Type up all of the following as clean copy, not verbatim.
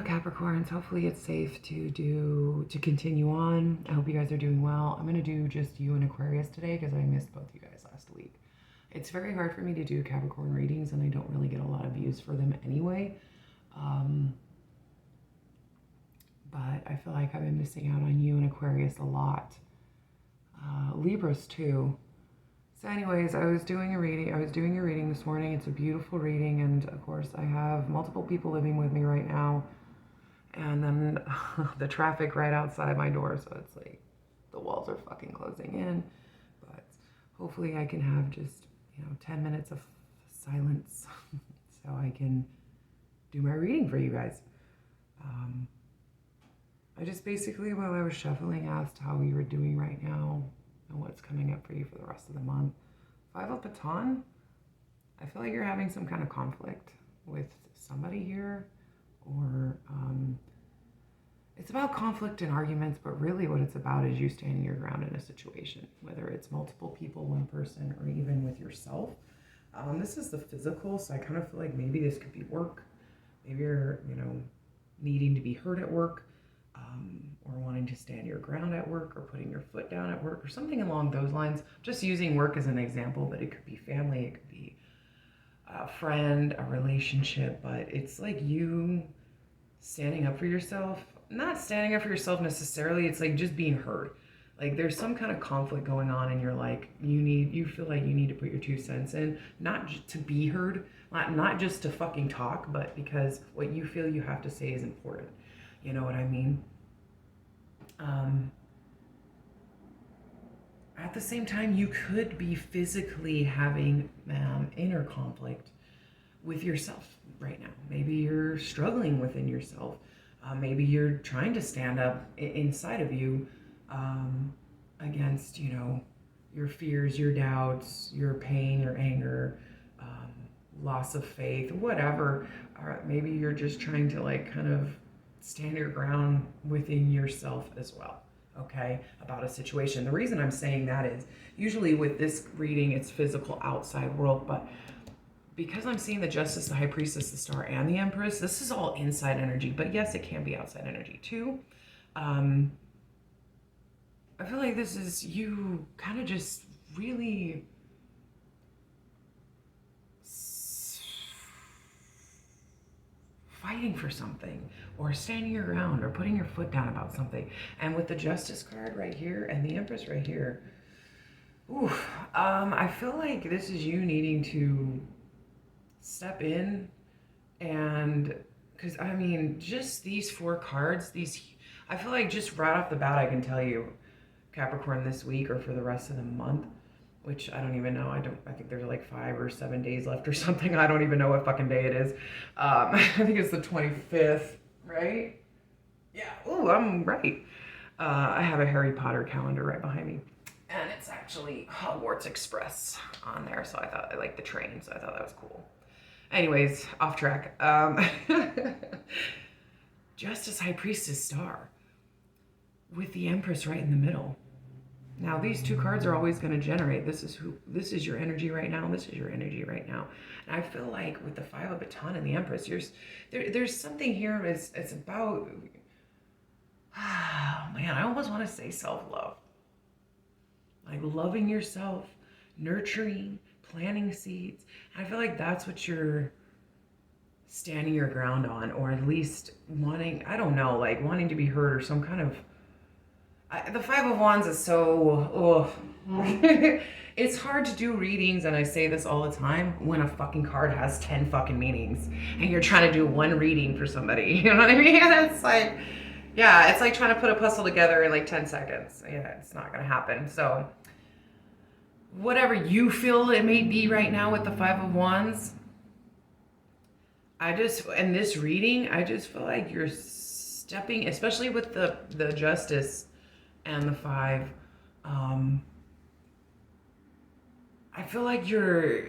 Capricorns, hopefully it's safe to continue on. I hope you guys are doing well. I'm going to do just you and Aquarius today because I missed both you guys last week. It's very hard for me to do Capricorn readings and I don't really get a lot of views for them anyway. But I feel like I've been missing out on you and Aquarius a lot. Libras too. So anyways, I was doing a reading this morning. It's a beautiful reading, and of course I have multiple people living with me right now. And then the traffic right outside my door, so it's like the walls are fucking closing in. But hopefully I can have just, 10 minutes of silence so I can do my reading for you guys. I just basically, while I was shuffling, asked how you were doing right now and what's coming up for you for the rest of the month. 5 of Baton, I feel like you're having some kind of conflict with somebody here, or it's about conflict and arguments, but really what it's about is you standing your ground in a situation, whether it's multiple people, one person, or even with yourself. This is the physical, so I kind of feel like maybe this could be work. Maybe you're, needing to be heard at work, or wanting to stand your ground at work, or putting your foot down at work, or something along those lines. Just using work as an example, but it could be family, it could be a friend, a relationship, but it's like you standing up for yourself. Not standing up for yourself necessarily, it's like just being heard. Like there's some kind of conflict going on and you're like, you feel like you need to put your 2 cents in, not to be heard, not just to fucking talk, but because what you feel you have to say is important. You know what I mean? At the same time, you could be physically having inner conflict with yourself right now. Maybe you're struggling within yourself. Maybe you're trying to stand up inside of you against, your fears, your doubts, your pain, your anger, loss of faith, whatever. Or maybe you're just trying to kind of stand your ground within yourself as well, okay, about a situation. The reason I'm saying that is usually with this reading, it's physical outside world, but because I'm seeing the Justice, the High Priestess, the Star, and the Empress, this is all inside energy, but yes, it can be outside energy too. I feel like this is you kind of just really fighting for something, or standing your ground, or putting your foot down about something. And with the Justice card right here and the Empress right here, I feel like this is you needing to step in, and because just these 4 cards, I feel like just right off the bat I can tell you, Capricorn, this week or for the rest of the month, which I don't even know. I think there's like 5 or 7 days left or something. I don't even know what fucking day it is. I think it's the 25th, right? Yeah. Ooh, I'm right. I have a Harry Potter calendar right behind me. And it's actually Hogwarts Express on there. So I thought I liked the train. So I thought that was cool. Anyways, off track. Justice, High Priestess, Star, with the Empress right in the middle. Now these 2 cards are always going to generate. This is your energy right now. This is your energy right now. And I feel like with the 5 of Baton and the Empress, there's something here. It's about, man, I almost want to say self-love. Like loving yourself, nurturing, planting seeds. I feel like that's what you're standing your ground on, or at least wanting, I don't know, like wanting to be heard, or some kind of, the 5 of Wands is so, it's hard to do readings, and I say this all the time, when a fucking card has 10 fucking meanings, and you're trying to do one reading for somebody, you know what I mean? It's like, yeah, it's like trying to put a puzzle together in like 10 seconds. Yeah, it's not gonna happen. So, whatever you feel it may be right now with the 5 of Wands, in this reading, I just feel like you're stepping, especially with the Justice and the 5, I feel like you're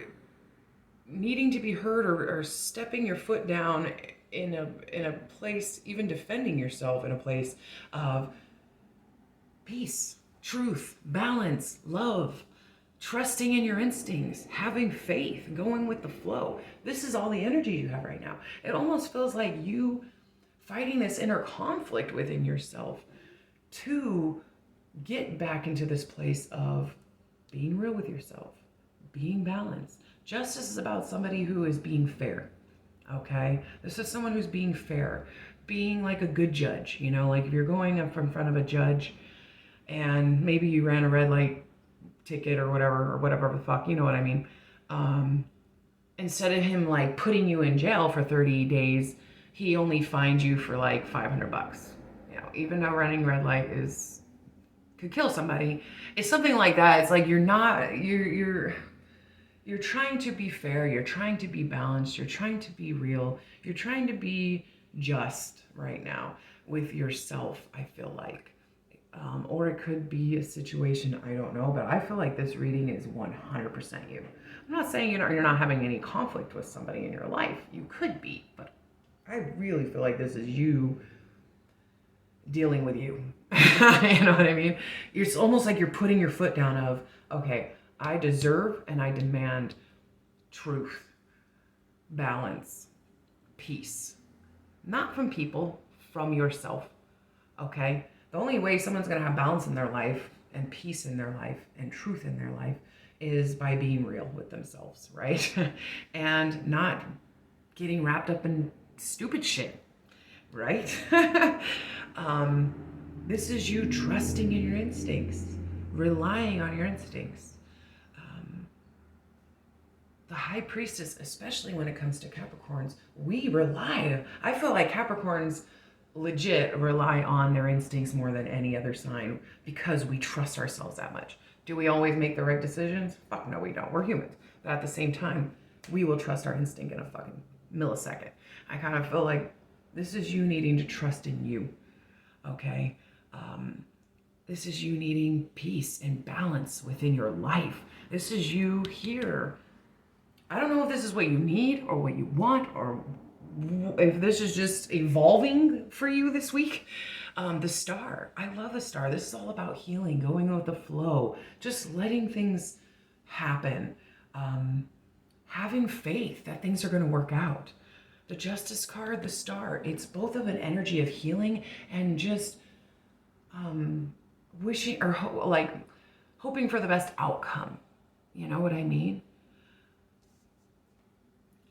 needing to be heard, or stepping your foot down in a place, even defending yourself in a place of peace, truth, balance, love, trusting in your instincts, having faith, going with the flow. This is all the energy you have right now. It almost feels like you fighting this inner conflict within yourself to get back into this place of being real with yourself, being balanced. Justice is about somebody who is being fair. Okay? This is someone who's being fair, being like a good judge. You know, like if you're going up in front of a judge and maybe you ran a red light ticket or whatever the fuck, you know what I mean? Instead of him like putting you in jail for 30 days, he only fined you for like $500. You know, even though running red light could kill somebody, it's something like that. It's like you're trying to be fair, you're trying to be balanced, you're trying to be real, you're trying to be just right now with yourself, I feel like. Or it could be a situation, I don't know, but I feel like this reading is 100% you. I'm not saying you're not having any conflict with somebody in your life. You could be, but I really feel like this is you dealing with you. You know what I mean? It's almost like you're putting your foot down of, okay, I deserve and I demand truth, balance, peace. Not from people, from yourself, okay? The only way someone's going to have balance in their life and peace in their life and truth in their life is by being real with themselves, right? And not getting wrapped up in stupid shit, right? This is you trusting in your instincts, relying on your instincts. The High Priestess, especially when it comes to Capricorns, we rely. I feel like Capricorns legit rely on their instincts more than any other sign because we trust ourselves that much. Do we always make the right decisions? Fuck no, we don't. We're humans. But at the same time, we will trust our instinct in a fucking millisecond. I kind of feel like this is you needing to trust in you, okay? This is you needing peace and balance within your life. This is you here. I don't know if this is what you need or what you want or if this is just evolving for you this week. The star. I love the star. This is all about healing, going with the flow, just letting things happen, having faith that things are going to work out. The Justice card, the star, it's both of an energy of healing and just wishing or hoping for the best outcome. You know what I mean?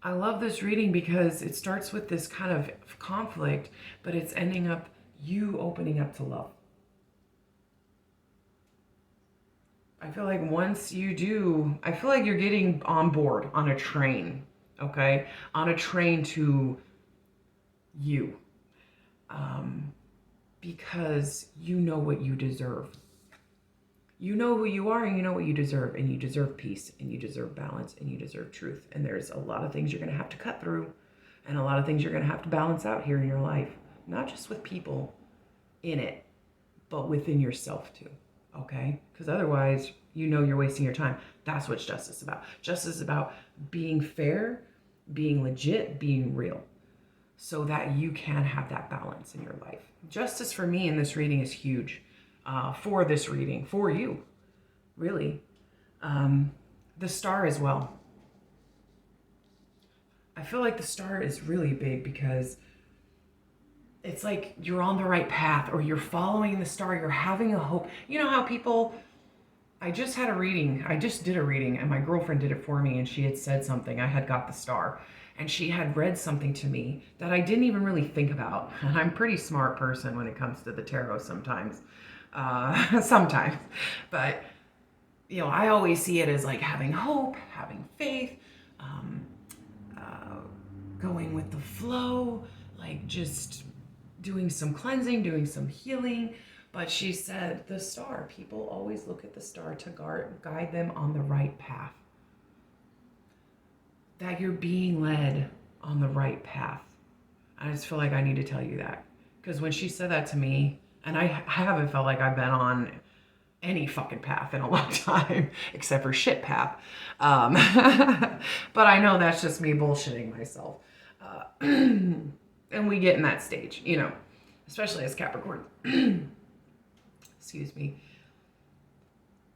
I love this reading because it starts with this kind of conflict, but it's ending up you opening up to love. I feel like once you do, I feel like you're getting on board on a train, okay? On a train to you. Because you know what you deserve. You know who you are and you know what you deserve. And you deserve peace and you deserve balance and you deserve truth. And there's a lot of things you're going to have to cut through and a lot of things you're going to have to balance out here in your life. Not just with people in it, but within yourself too. Okay? Because otherwise, you know you're wasting your time. That's what justice is about. Justice is about being fair, being legit, being real. So that you can have that balance in your life. Justice for me in this reading is huge. For this reading, for you, really. The star as well. I feel like the star is really big because it's like you're on the right path or you're following the star, you're having a hope. You know how people, I just did a reading and my girlfriend did it for me and she had said something, I had got the star. And she had read something to me that I didn't even really think about. And I'm a pretty smart person when it comes to the tarot sometimes. Sometimes. But, you know, I always see it as like having hope, having faith, going with the flow, like just doing some cleansing, doing some healing. But she said the star, people always look at the star to guide them on the right path. That you're being led on the right path. I just feel like I need to tell you that. Because when she said that to me, and I haven't felt like I've been on any fucking path in a long time, except for shit path. But I know that's just me bullshitting myself. And we get in that stage, you know, especially as Capricorn. Excuse me.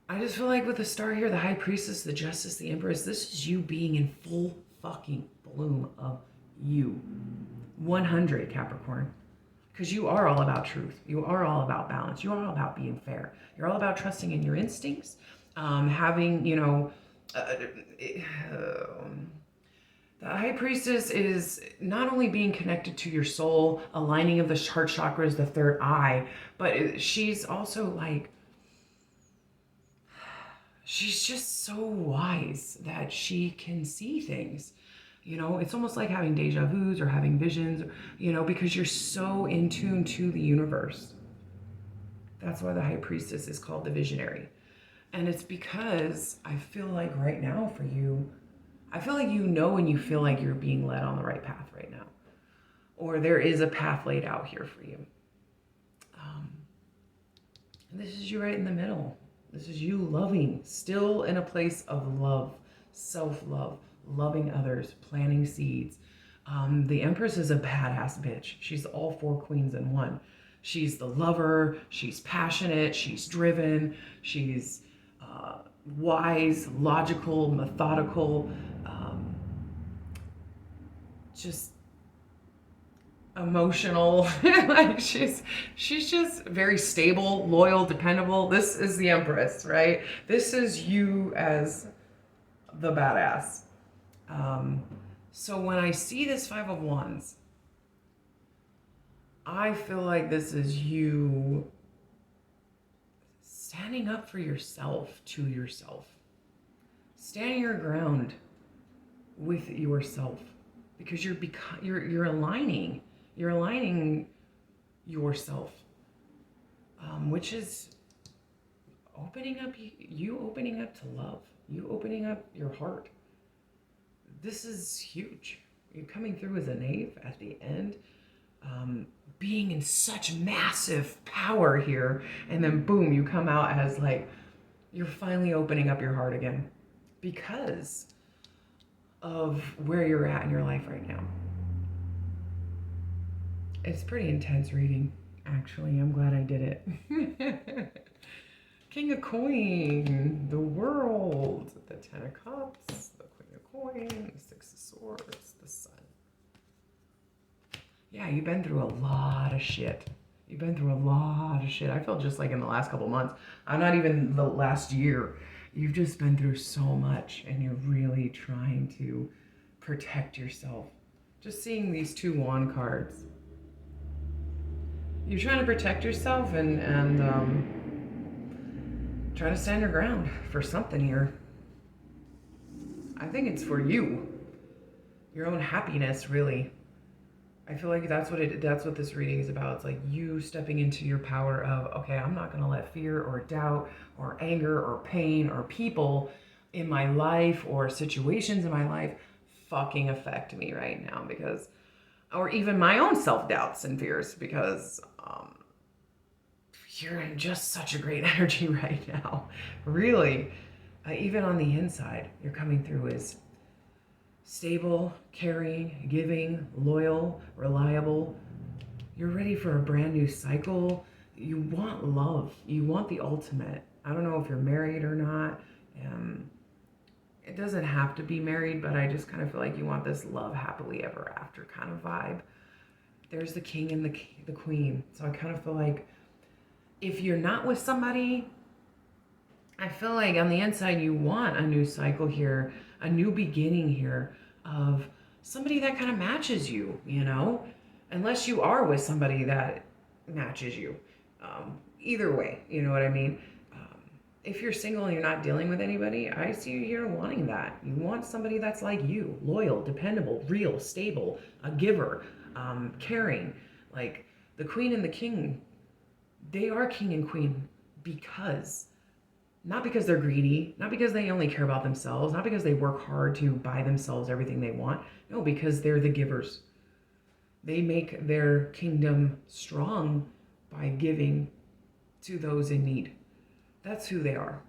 I just feel like with the star here, the High Priestess, the Justice, the Empress, this is you being in full fucking bloom of you. 100, Capricorn. because you are all about truth. You are all about balance. You are all about being fair. You're all about trusting in your instincts, having, the high priestess is not only being connected to your soul, aligning of the heart chakras, the third eye, but she's also like, she's just so wise that she can see things. It's almost like having deja vus or having visions, because you're so in tune to the universe. That's why the high priestess is called the visionary. And it's because I feel like right now for you, I feel like and you feel like you're being led on the right path right now. Or there is a path laid out here for you. And this is you right in the middle. This is you loving, still in a place of love, self-love, loving others, planting seeds. The Empress is a badass bitch. She's all four queens in one. She's the lover. She's passionate. She's driven. She's wise, logical, methodical, just emotional. Like she's just very stable, loyal, dependable. This is the Empress, right? This is you as the badass. So when I see this Five of Wands, I feel like this is you standing up for yourself, to yourself, standing your ground with yourself, because you're aligning yourself, which is opening up to love, you opening up your heart. This is huge. You're coming through as a knave at the end, being in such massive power here, and then boom, you come out as like you're finally opening up your heart again because of where you're at in your life right now. It's pretty intense reading, actually. I'm glad I did it. King of Coin, the World, the Ten of Cups, the Queen of Coin, the Six of Swords, the Sun. Yeah, you've been through a lot of shit. I feel just like in the last couple months. I'm not even the last year. You've just been through so much, and you're really trying to protect yourself. Just seeing these two wand cards. You're trying to protect yourself and try to stand your ground for something here. I think it's for you. Your own happiness, really. I feel like that's what this reading is about. It's like you stepping into your power of, okay, I'm not going to let fear or doubt or anger or pain or people in my life or situations in my life fucking affect me right now, because, or even my own self-doubts and fears, because you're in just such a great energy right now. Really, even on the inside, you're coming through as stable, caring, giving, loyal, reliable. You're ready for a brand new cycle. You want love. You want the ultimate. I don't know if you're married or not. It doesn't have to be married, but I just kind of feel like you want this love happily ever after kind of vibe. There's the king and the queen. So I kind of feel like if you're not with somebody, I feel like on the inside you want a new cycle here, a new beginning here of somebody that kind of matches you, unless you are with somebody that matches you. Either way, you know what I mean? If you're single and you're not dealing with anybody, I see you here wanting that. You want somebody that's like you, loyal, dependable, real, stable, a giver, caring. Like the queen and the king, they are king and queen not because they're greedy, not because they only care about themselves, not because they work hard to buy themselves everything they want. No, because they're the givers. They make their kingdom strong by giving to those in need. That's who they are.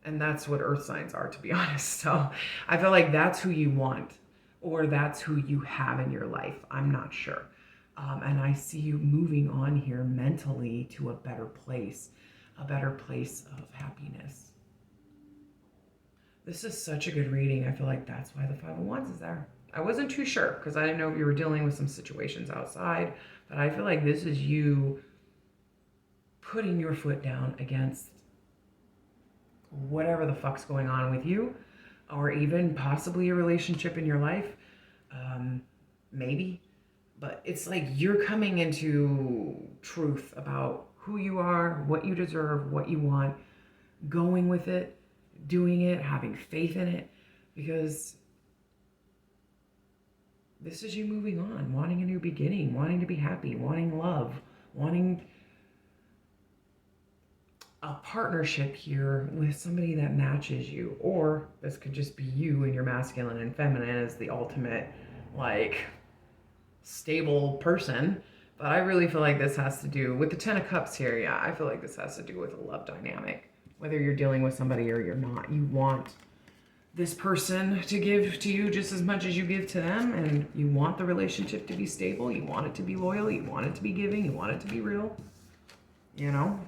And that's what earth signs are, to be honest. So I feel like that's who you want, or that's who you have in your life. I'm not sure. And I see you moving on here mentally to a better place of happiness. This is such a good reading. I feel like that's why the Five of Wands is there. I wasn't too sure because I didn't know if you were dealing with some situations outside, But I feel like this is you putting your foot down against whatever the fuck's going on with you, or even possibly a relationship in your life. Maybe. But it's like you're coming into truth about who you are, what you deserve, what you want, going with it, doing it, having faith in it, because this is you moving on, wanting a new beginning, wanting to be happy, wanting love, wanting a partnership here with somebody that matches you. Or this could just be you and your masculine and feminine as the ultimate, like, stable person. But I really feel like this has to do with the 10 of Cups here. Yeah, I feel like this has to do with a love dynamic. Whether you're dealing with somebody or you're not, you want this person to give to you just as much as you give to them, and you want the relationship to be stable, you want it to be loyal, you want it to be giving, you want it to be real. You know,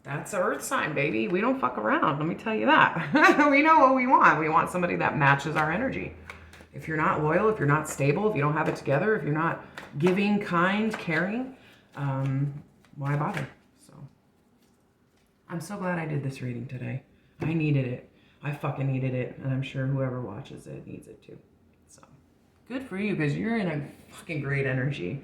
that's an earth sign, baby. We don't fuck around, let me tell you that. We know what we want. We want somebody that matches our energy. If you're not loyal, if you're not stable, if you don't have it together, if you're not giving, kind, caring, why bother? So I'm so glad I did this reading today. I needed it. I fucking needed it, and I'm sure whoever watches it needs it too. So good for you, because you're in a fucking great energy.